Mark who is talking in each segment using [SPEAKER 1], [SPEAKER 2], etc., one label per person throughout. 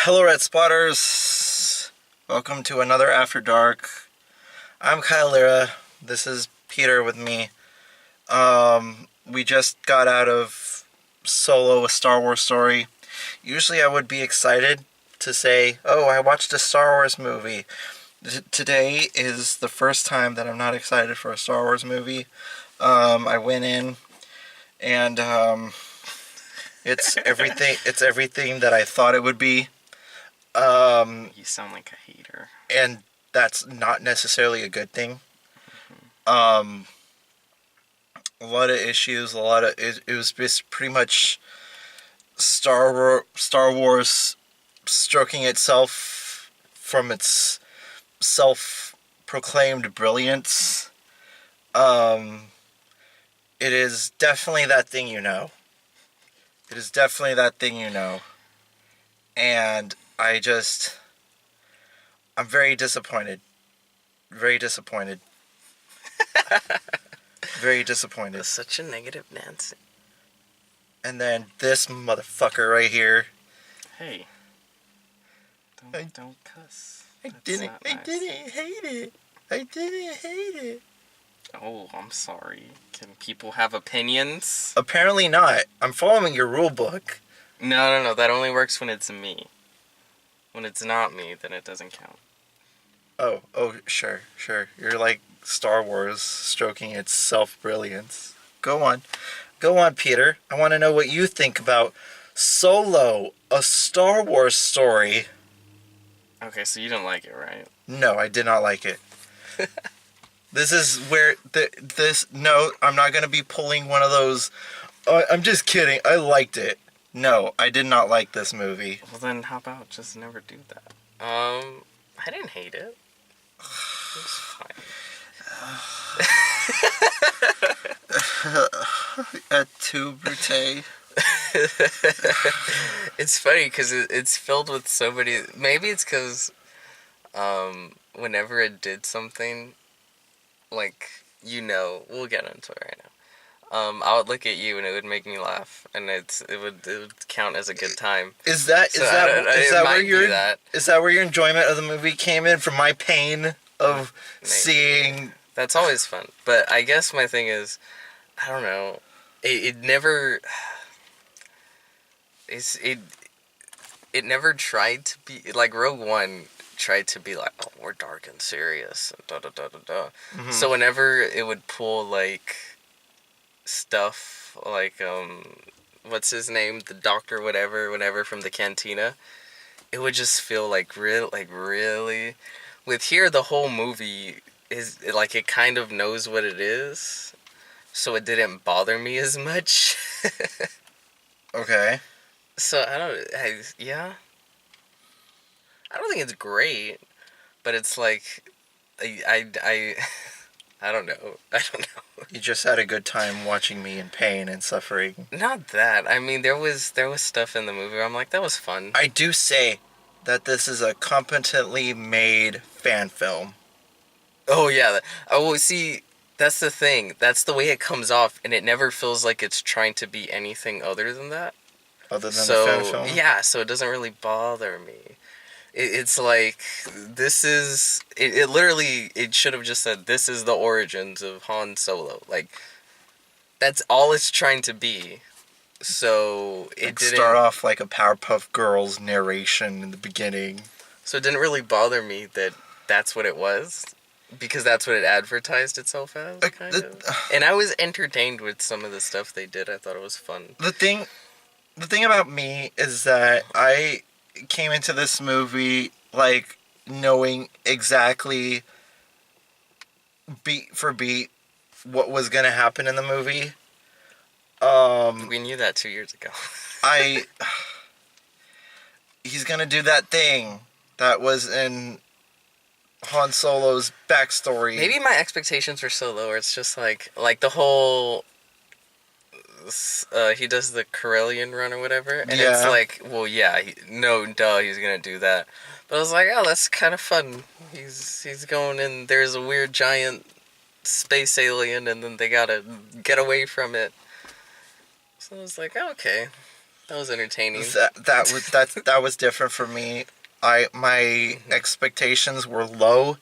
[SPEAKER 1] Hello, Red Spotters. Welcome to another After Dark. I'm Lira. This is Peter with me. We just got out of Solo, a Star Wars story. Usually I would be excited to say, oh, I watched a Star Wars movie. Today is the first time that I'm not excited for a Star Wars movie. I went in and it's everything that I thought it would be.
[SPEAKER 2] You sound like a hater.
[SPEAKER 1] And that's not necessarily a good thing.
[SPEAKER 2] Mm-hmm.
[SPEAKER 1] A lot of issues, it was just pretty much Star Wars stroking itself from its self-proclaimed brilliance. It is definitely that thing you know. It is definitely that thing you know. And I'm very disappointed. Very disappointed. Very disappointed.
[SPEAKER 2] That's such a negative Nancy.
[SPEAKER 1] And then this motherfucker right here.
[SPEAKER 2] Hey. Don't cuss.
[SPEAKER 1] I
[SPEAKER 2] That's
[SPEAKER 1] didn't
[SPEAKER 2] not nice.
[SPEAKER 1] hate it. I didn't hate it.
[SPEAKER 2] Oh, I'm sorry. Can people have opinions?
[SPEAKER 1] Apparently not. I'm following your rule book.
[SPEAKER 2] No. That only works when it's me. When it's not me, then it doesn't count.
[SPEAKER 1] Oh, sure. You're like Star Wars stroking its self-brilliance. Go on, Peter. I want to know what you think about Solo, a Star Wars story.
[SPEAKER 2] Okay, so you didn't like it, right?
[SPEAKER 1] No, I did not like it. This is where no, I'm not going to be pulling one of those, I'm just kidding, I liked it. No, I did not like this movie.
[SPEAKER 2] Well, then how about just never do that? I didn't hate it. It was fine.
[SPEAKER 1] At tout brute.
[SPEAKER 2] It's funny because it's filled with so many. Maybe it's because whenever it did something, like, we'll get into it right now. I would look at you and it would make me laugh, and it would count as a good time.
[SPEAKER 1] Is that where your enjoyment of the movie came in, from my pain of seeing?
[SPEAKER 2] That's always fun, but I guess my thing is, I don't know, it never tried to be like Rogue One. Tried to be like, oh, we're dark and serious, and Mm-hmm. So whenever it would pull like stuff like what's his name, the doctor, whatever from the cantina, it would just feel like really. With here, the whole movie is like, it kind of knows what it is, so it didn't bother me as much.
[SPEAKER 1] Okay.
[SPEAKER 2] So I don't think it's great, but it's like I don't know.
[SPEAKER 1] You just had a good time watching me in pain and suffering.
[SPEAKER 2] Not that. I mean, there was stuff in the movie where I'm like, that was fun.
[SPEAKER 1] I do say that this is a competently made fan film.
[SPEAKER 2] Oh, yeah. Oh, see, that's the thing. That's the way it comes off, and it never feels like it's trying to be anything other than that.
[SPEAKER 1] Other than a fan film?
[SPEAKER 2] Yeah, so it doesn't really bother me. It's like, this is... It literally... It should have just said, this is the origins of Han Solo. Like, that's all it's trying to be. So, it didn't...
[SPEAKER 1] start off like a Powerpuff Girls narration in the beginning.
[SPEAKER 2] So it didn't really bother me that that's what it was. Because that's what it advertised itself as, kind of. And I was entertained with some of the stuff they did. I thought it was fun.
[SPEAKER 1] The thing about me is that I came into this movie like knowing exactly beat for beat what was going to happen in the movie.
[SPEAKER 2] We knew that 2 years ago.
[SPEAKER 1] He's going to do that thing that was in Han Solo's backstory.
[SPEAKER 2] Maybe my expectations were so low, where it's just like the whole he does the Corellian run or whatever, and
[SPEAKER 1] Yeah.
[SPEAKER 2] it's like, well, yeah, no, duh, he's gonna do that. But I was like, oh, that's kind of fun. He's going in. There's a weird giant space alien, and then they gotta get away from it. So I was like, oh, okay, that was entertaining.
[SPEAKER 1] That was different for me. My expectations were low,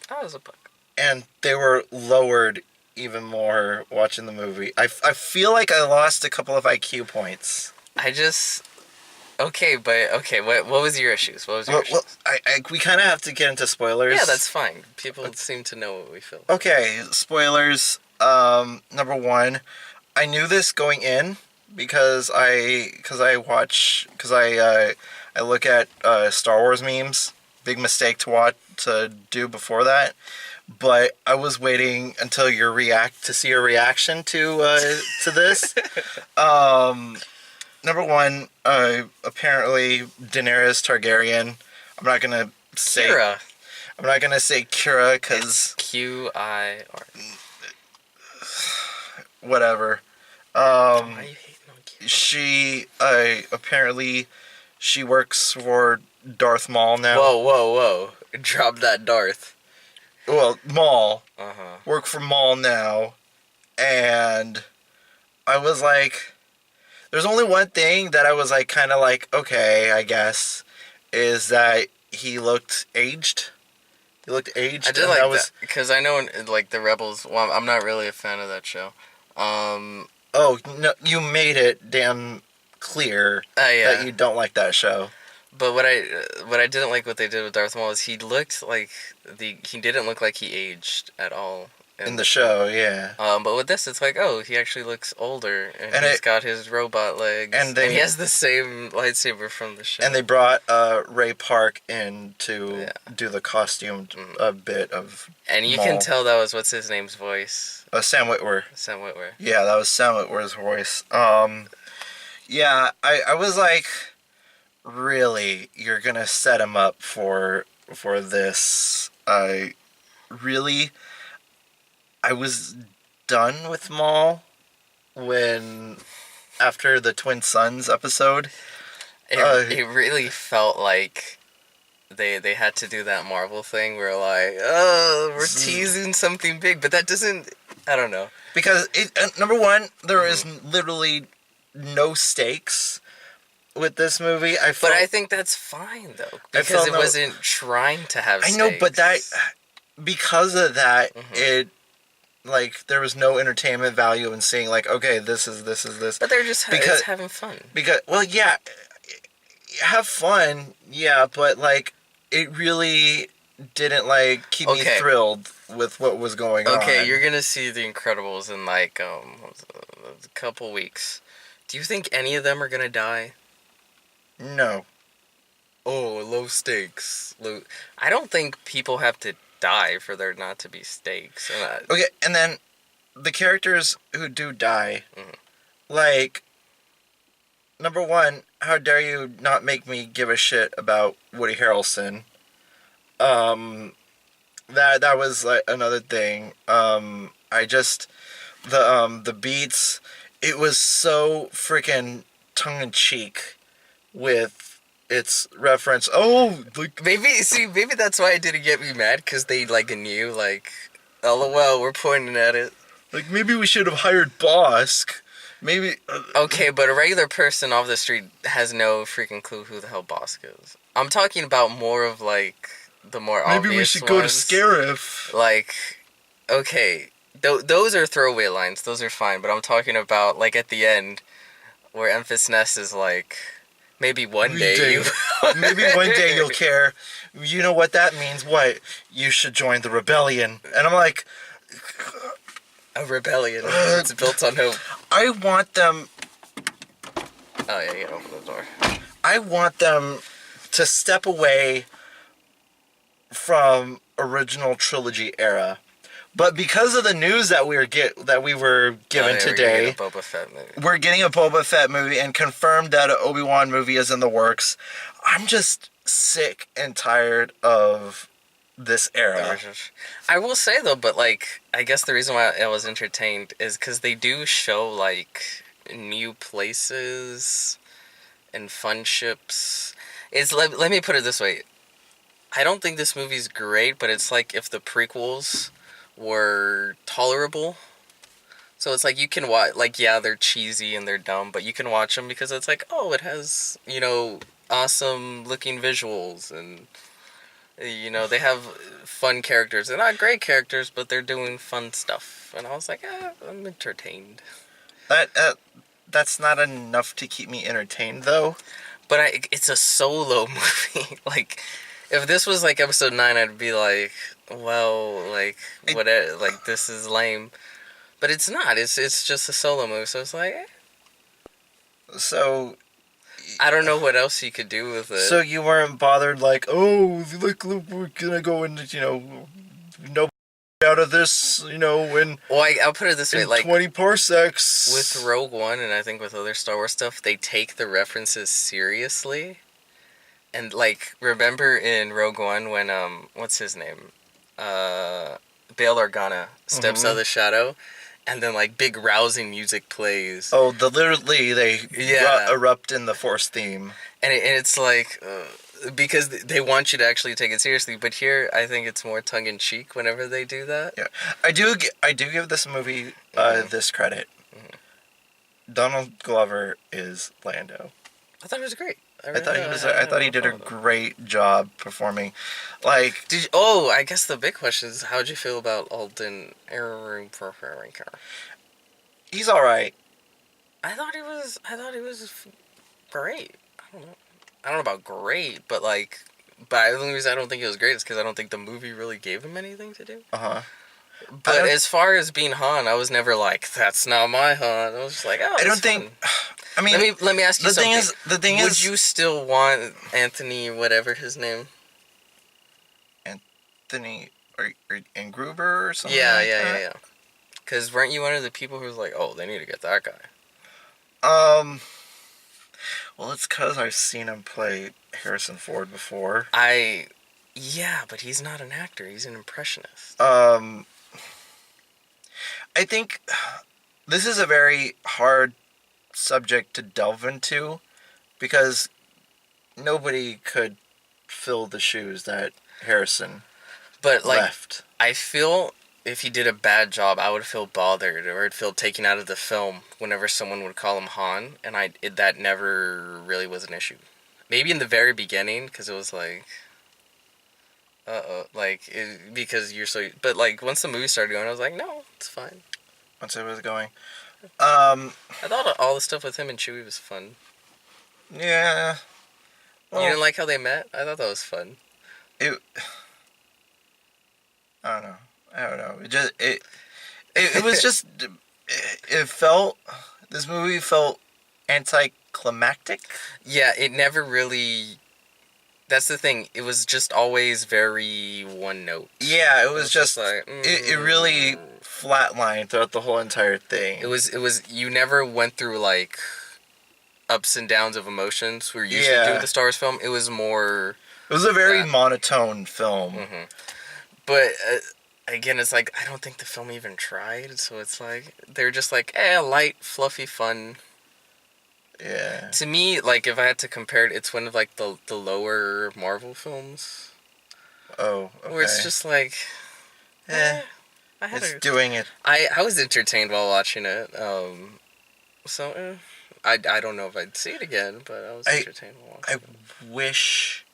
[SPEAKER 2] That was a bug.
[SPEAKER 1] and they were lowered even more watching the movie. I feel like I lost a couple of IQ points.
[SPEAKER 2] Okay, what was your issues? What was your issues?
[SPEAKER 1] Well, we kind of have to get into spoilers.
[SPEAKER 2] Yeah, that's fine. People seem to know what we feel.
[SPEAKER 1] Okay, spoilers. Number one, I knew this going in because I look at Star Wars memes. Big mistake to do before that. But I was waiting until to see your reaction to this. Number one, apparently Daenerys Targaryen. I'm not gonna say
[SPEAKER 2] Kira.
[SPEAKER 1] I'm not gonna say Kira because
[SPEAKER 2] Qir.
[SPEAKER 1] whatever.
[SPEAKER 2] Why are you hating on Kira?
[SPEAKER 1] She apparently she works for Darth Maul now.
[SPEAKER 2] Whoa! Drop that Darth.
[SPEAKER 1] Well, Maul.
[SPEAKER 2] Uh-huh.
[SPEAKER 1] Work for Maul now, and I was like, there's only one thing that I was like, kind of like, okay, I guess, is that he looked aged. He looked aged.
[SPEAKER 2] I did like that because I know in like the Rebels. Well, I'm not really a fan of that show.
[SPEAKER 1] Oh no, you made it damn clear
[SPEAKER 2] Yeah.
[SPEAKER 1] that you don't like that show.
[SPEAKER 2] But what I didn't like what they did with Darth Maul is he didn't look like he aged at all
[SPEAKER 1] In the show, yeah.
[SPEAKER 2] But with this, it's like, oh, he actually looks older, and he's got his robot legs, and he has the same lightsaber from the show.
[SPEAKER 1] And they brought Ray Park in to do the costume bit of.
[SPEAKER 2] And you
[SPEAKER 1] Maul.
[SPEAKER 2] can tell that was what's his name's voice.
[SPEAKER 1] Sam Witwer.
[SPEAKER 2] Sam Witwer.
[SPEAKER 1] Yeah, that was Sam Witwer's voice. Yeah, I was like, really, you're gonna set him up for this? I was done with Maul after the Twin Sons episode.
[SPEAKER 2] It really felt like they had to do that Marvel thing where like, oh, we're teasing something big, but that doesn't. I don't know.
[SPEAKER 1] Because number one, there is literally no stakes with this movie.
[SPEAKER 2] But I think that's fine though, because it wasn't trying to have stakes.
[SPEAKER 1] I know, but because of that, it. Like, there was no entertainment value in seeing, like, okay, this is this.
[SPEAKER 2] But they're just having fun.
[SPEAKER 1] Well, yeah, have fun, yeah, but, like, it really didn't, like, keep me thrilled with what was going on.
[SPEAKER 2] Okay, you're gonna see The Incredibles in, like, a couple weeks. Do you think any of them are gonna die?
[SPEAKER 1] No.
[SPEAKER 2] Oh, low stakes. I don't think people have to die for there not to be stakes.
[SPEAKER 1] Okay, and then the characters who do die, like, number one, how dare you not make me give a shit about Woody Harrelson? That was like another thing. The beats, it was so freaking tongue in cheek with its reference. Oh, like
[SPEAKER 2] maybe that's why it didn't get me mad, because they like knew, like, LOL, we're pointing at it.
[SPEAKER 1] Like, maybe we should have hired Bosk. Maybe.
[SPEAKER 2] Okay, but a regular person off the street has no freaking clue who the hell Bosk is. I'm talking about more of like the more obvious ones.
[SPEAKER 1] Maybe we should go to Scarif.
[SPEAKER 2] Like, okay, those are throwaway lines. Those are fine. But I'm talking about like at the end, where Emphas Nest is like. Maybe one day you'll care. You know what that means? What? You should join the rebellion. And I'm like... A rebellion. It's built on hope.
[SPEAKER 1] I want them...
[SPEAKER 2] Oh, yeah, you gotta open the door.
[SPEAKER 1] I want them to step away from original trilogy era. But because of the news that we were given today, we're getting a Boba Fett movie and confirmed that an Obi-Wan movie is in the works. I'm just sick and tired of this era.
[SPEAKER 2] I will say though, but like, I guess the reason why I was entertained is because they do show like new places and fun ships. It's let me put it this way. I don't think this movie's great, but it's like if the prequels were tolerable. So it's like you can watch, like, yeah, they're cheesy and they're dumb, but you can watch them because it's like, oh, it has, awesome looking visuals and, they have fun characters. They're not great characters, but they're doing fun stuff. And I was like, I'm entertained.
[SPEAKER 1] That's not enough to keep me entertained, though.
[SPEAKER 2] But it's a solo movie. Like, if this was like episode 9, I'd be like, well, like, like, this is lame. But it's not. It's just a solo movie, so it's like,
[SPEAKER 1] So...
[SPEAKER 2] I don't know what else you could do with it.
[SPEAKER 1] So you weren't bothered, like, oh, look, we're gonna go into, no out of this, in...
[SPEAKER 2] Well, I'll put it this way, like...
[SPEAKER 1] 20 parsecs.
[SPEAKER 2] With Rogue One, and I think with other Star Wars stuff, they take the references seriously. And, like, remember in Rogue One when, what's his name? Bail Organa steps out of the shadow, and then, like, big rousing music plays.
[SPEAKER 1] Oh, literally, they erupt in the Force theme.
[SPEAKER 2] And it's like, because they want you to actually take it seriously, but here, I think it's more tongue-in-cheek whenever they do that.
[SPEAKER 1] Yeah. I do give this movie this credit. Mm-hmm. Donald Glover is Lando.
[SPEAKER 2] I thought it was great.
[SPEAKER 1] I thought he did a great job performing. Like,
[SPEAKER 2] I guess the big question is, how'd you feel about Alden Ehrenreich?
[SPEAKER 1] He's all right.
[SPEAKER 2] I thought he was great. I don't know about great, but the only reason I don't think it was great is because I don't think the movie really gave him anything to do. But as far as being Han, I was never like, that's not my Han. I was just like, oh, I don't think. I mean, let me ask you something.
[SPEAKER 1] The thing is,
[SPEAKER 2] would you still want Anthony, whatever his name?
[SPEAKER 1] Anthony or Gruber or something?
[SPEAKER 2] Yeah. Because weren't you one of the people who was like, oh, they need to get that guy?
[SPEAKER 1] Well, it's because I've seen him play Harrison Ford before.
[SPEAKER 2] Yeah, but he's not an actor. He's an impressionist.
[SPEAKER 1] I think this is a very hard subject to delve into because nobody could fill the shoes that Harrison left.
[SPEAKER 2] I feel if he did a bad job, I would feel bothered or I'd feel taken out of the film whenever someone would call him Han, and that never really was an issue. Maybe in the very beginning, because it was like, because you're so... But, like, once the movie started going, I was like, no, it's fine.
[SPEAKER 1] Once it was going.
[SPEAKER 2] I thought all the stuff with him and Chewie was fun.
[SPEAKER 1] Yeah. Well,
[SPEAKER 2] you didn't like how they met? I thought that was fun.
[SPEAKER 1] I don't know. It was just... This movie felt anticlimactic.
[SPEAKER 2] Yeah, it never really... That's the thing. It was just always very one note.
[SPEAKER 1] Yeah, it was just like... It really flatlined throughout the whole entire thing.
[SPEAKER 2] It was... You never went through, like, ups and downs of emotions where you usually do with the Star Wars film. It was more...
[SPEAKER 1] It was a very monotone film.
[SPEAKER 2] Mm-hmm. But... again, it's like, I don't think the film even tried, so it's like, they're just like, light, fluffy, fun.
[SPEAKER 1] Yeah.
[SPEAKER 2] To me, like, if I had to compare it, it's one of, like, the lower Marvel films.
[SPEAKER 1] Oh, okay.
[SPEAKER 2] Where it's just like,
[SPEAKER 1] doing it.
[SPEAKER 2] I was entertained while watching it, so, I don't know if I'd see it again, but I was entertained while watching it.
[SPEAKER 1] I wish...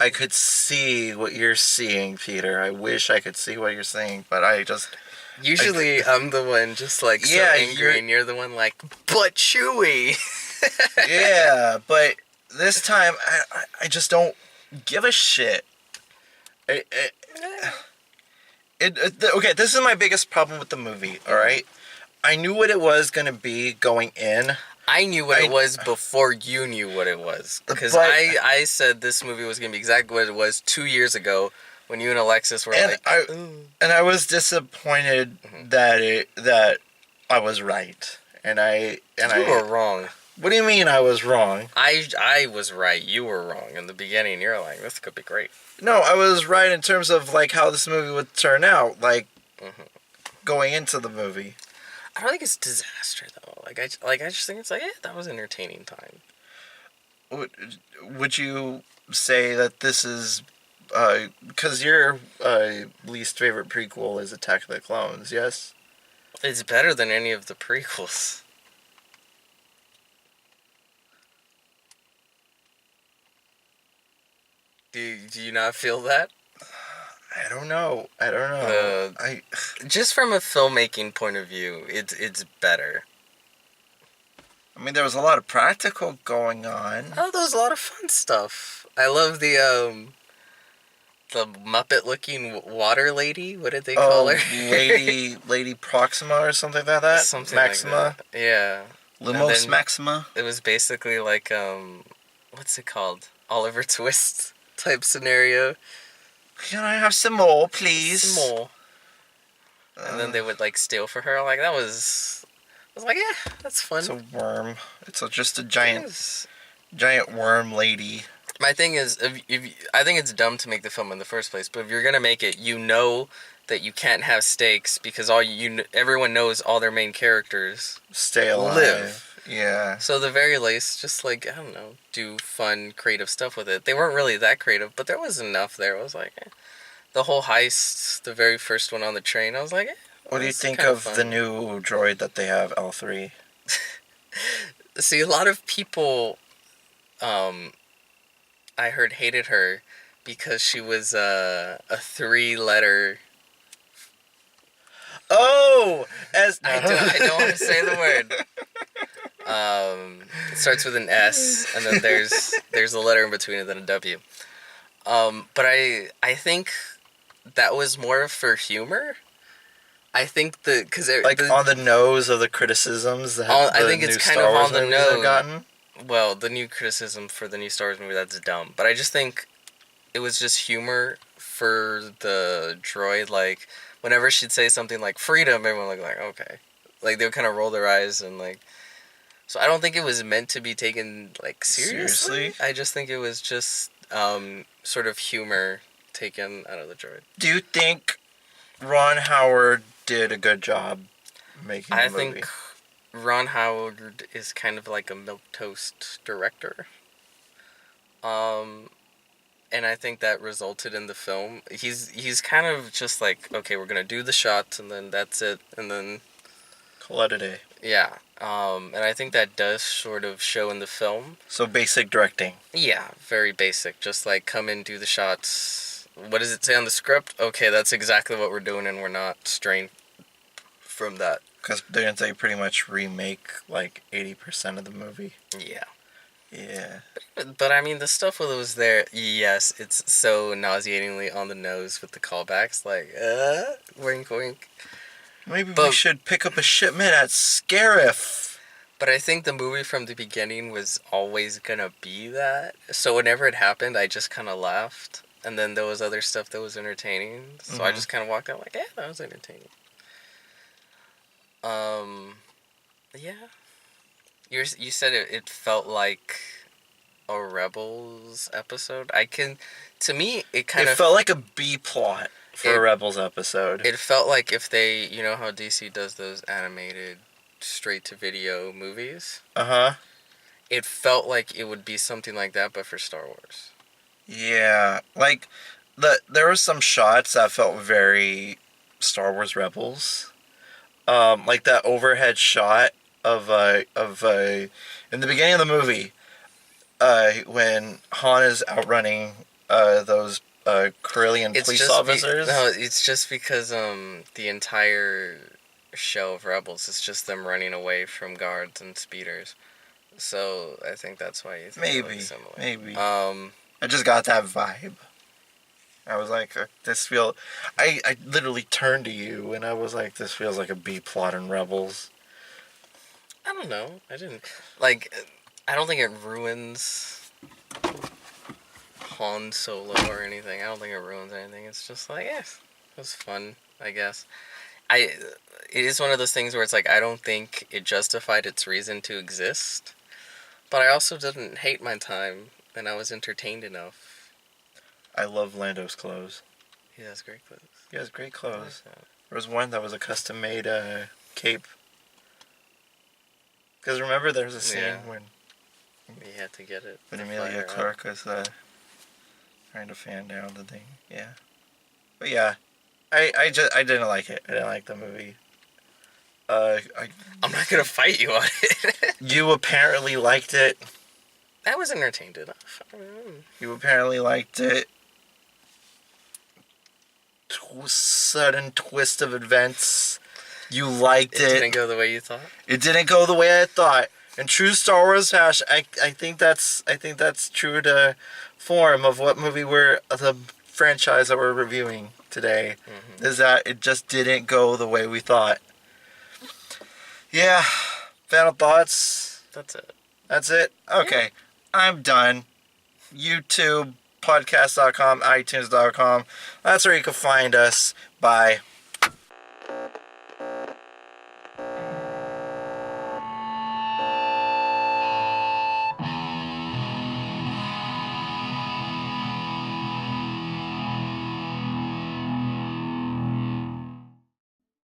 [SPEAKER 1] I could see what you're seeing, Peter. I wish I could see what you're seeing, but I just...
[SPEAKER 2] Usually, I'm the one just, like, so angry, and you're the one like, but Chewie!
[SPEAKER 1] Yeah, but this time, I just don't give a shit. Okay, this is my biggest problem with the movie, alright? I knew what it was going to be going in.
[SPEAKER 2] I knew what it was before you knew what it was. Because I said this movie was going to be exactly what it was 2 years ago when you and Alexis were like...
[SPEAKER 1] And I was disappointed that I was right. And
[SPEAKER 2] you were wrong.
[SPEAKER 1] What do you mean I was wrong?
[SPEAKER 2] I was right. You were wrong in the beginning. You're like, this could be great.
[SPEAKER 1] No, I was right in terms of like how this movie would turn out, like
[SPEAKER 2] Mm-hmm.
[SPEAKER 1] going into the movie.
[SPEAKER 2] I don't think it's disaster though. I just think it's like, that was entertaining time.
[SPEAKER 1] Would you say that this is because your least favorite prequel is Attack of the Clones? Yes.
[SPEAKER 2] It's better than any of the prequels. Do you not feel that?
[SPEAKER 1] I don't know. I
[SPEAKER 2] Just from a filmmaking point of view, it's better.
[SPEAKER 1] mean, there was a lot of practical going on.
[SPEAKER 2] Oh, there was a lot of fun stuff. I love the Muppet-looking water lady. What did they call her?
[SPEAKER 1] Lady Proxima or something like that.
[SPEAKER 2] Something
[SPEAKER 1] Maxima.
[SPEAKER 2] like that. Yeah.
[SPEAKER 1] Lumos Maxima.
[SPEAKER 2] It was basically like what's it called? Oliver Twist type scenario.
[SPEAKER 1] Can I have some more, please?
[SPEAKER 2] Some more. And then they would like steal for her. Like that was. I was like, yeah, that's fun.
[SPEAKER 1] It's a worm. It's just a
[SPEAKER 2] It
[SPEAKER 1] giant
[SPEAKER 2] is.
[SPEAKER 1] worm lady.
[SPEAKER 2] My thing is, I think it's dumb to make the film in the first place. But if you're gonna make it, you know that you can't have stakes because everyone knows all their main characters
[SPEAKER 1] Stay alive.
[SPEAKER 2] live.
[SPEAKER 1] Yeah.
[SPEAKER 2] So the very least, just like, I don't know, do fun, creative stuff with it. They weren't really that creative, but there was enough there. I was like, the whole heist, the very first one on the train, I was like,
[SPEAKER 1] What do you
[SPEAKER 2] this is
[SPEAKER 1] think
[SPEAKER 2] kinda
[SPEAKER 1] of
[SPEAKER 2] fun.
[SPEAKER 1] the new droid that they have, L3?
[SPEAKER 2] See, a lot of people, I heard hated her because she was a 3-letter.
[SPEAKER 1] Oh!
[SPEAKER 2] I don't want to say the word. It starts with an S, and then there's a letter in between it, then a W. But I think that was more for humor. I think because
[SPEAKER 1] on the nose of the criticisms that
[SPEAKER 2] I think it's kind of on the nose.
[SPEAKER 1] gotten.
[SPEAKER 2] Well, the new criticism for the new Star Wars movie, that's dumb. But I just think it was just humor for the droid. Like, whenever she'd say something like freedom, everyone would like, okay. Like, they would kind of roll their eyes and, like... So I don't think it was meant to be taken, like, seriously. I just think it was just sort of humor taken out of the droid.
[SPEAKER 1] Do you think Ron Howard did a good job making the movie?
[SPEAKER 2] I think Ron Howard is kind of like a milquetoast director. And I think that resulted in the film. He's kind of just like, okay, we're gonna do the shots and then that's it, and then
[SPEAKER 1] Call it a day.
[SPEAKER 2] yeah. And I think that does sort of show in the film.
[SPEAKER 1] So basic directing.
[SPEAKER 2] Yeah, very basic. Just like come in, do the shots. What does it say on the script? Okay, that's exactly what we're doing, and we're not straying from that.
[SPEAKER 1] Because didn't they pretty much remake like 80% of the movie?
[SPEAKER 2] Yeah.
[SPEAKER 1] Yeah.
[SPEAKER 2] But I mean, the stuff that was there, yes, it's so nauseatingly on the nose with the callbacks, like, wink, wink.
[SPEAKER 1] Maybe we should pick up a shipment at Scarif.
[SPEAKER 2] But I think the movie from the beginning was always gonna be that. So whenever it happened, I just kind of laughed. And then there was other stuff that was entertaining. So I just kind of walked out like, that was entertaining. Yeah. You said it felt like a Rebels episode. To me, it kind of...
[SPEAKER 1] It felt like a B plot for a Rebels episode.
[SPEAKER 2] It felt like if they, you know how DC does those animated straight-to-video movies?
[SPEAKER 1] Uh-huh.
[SPEAKER 2] It felt like it would be something like that, but for Star Wars.
[SPEAKER 1] Yeah. Like, there were some shots that felt very Star Wars Rebels. Like that overhead shot of in the beginning of the movie, when Han is outrunning those Corellian police officers.
[SPEAKER 2] No, it's just because the entire show of Rebels is just them running away from guards and speeders. So I think that's why you think it looks similar.
[SPEAKER 1] Maybe. I just got that vibe. I was like, I literally turned to you and I was like, this feels like a B plot in Rebels.
[SPEAKER 2] I don't know. I didn't... Like, I don't think it ruins Han Solo or anything. I don't think it ruins anything. It's just like, it was fun, I guess. It is one of those things where it's like, I don't think it justified its reason to exist. But I also didn't hate my time, and I was entertained enough.
[SPEAKER 1] I love Lando's clothes.
[SPEAKER 2] He has great clothes.
[SPEAKER 1] He has great
[SPEAKER 2] I
[SPEAKER 1] clothes.
[SPEAKER 2] like that.
[SPEAKER 1] There was one that was a custom-made cape. Because remember, there's a scene when
[SPEAKER 2] You had to get it.
[SPEAKER 1] when
[SPEAKER 2] to
[SPEAKER 1] Emilia
[SPEAKER 2] fire up.
[SPEAKER 1] Clarke was trying to fan down the thing. Yeah. But yeah, I didn't like it. I didn't like the movie.
[SPEAKER 2] I'm not gonna fight you on it.
[SPEAKER 1] You apparently liked it.
[SPEAKER 2] I was entertained enough.
[SPEAKER 1] You apparently liked it. Sudden twist of events. You liked it.
[SPEAKER 2] It didn't go the way you thought.
[SPEAKER 1] It didn't go the way I thought. In true Star Wars fashion, I think that's true to form of what movie the franchise that we're reviewing today.
[SPEAKER 2] Mm-hmm.
[SPEAKER 1] Is that it just didn't go the way we thought. Yeah. Final thoughts?
[SPEAKER 2] That's it.
[SPEAKER 1] That's it? Okay. Yeah. I'm done. YouTube, podcast.com, iTunes.com. That's where you can find us. Bye.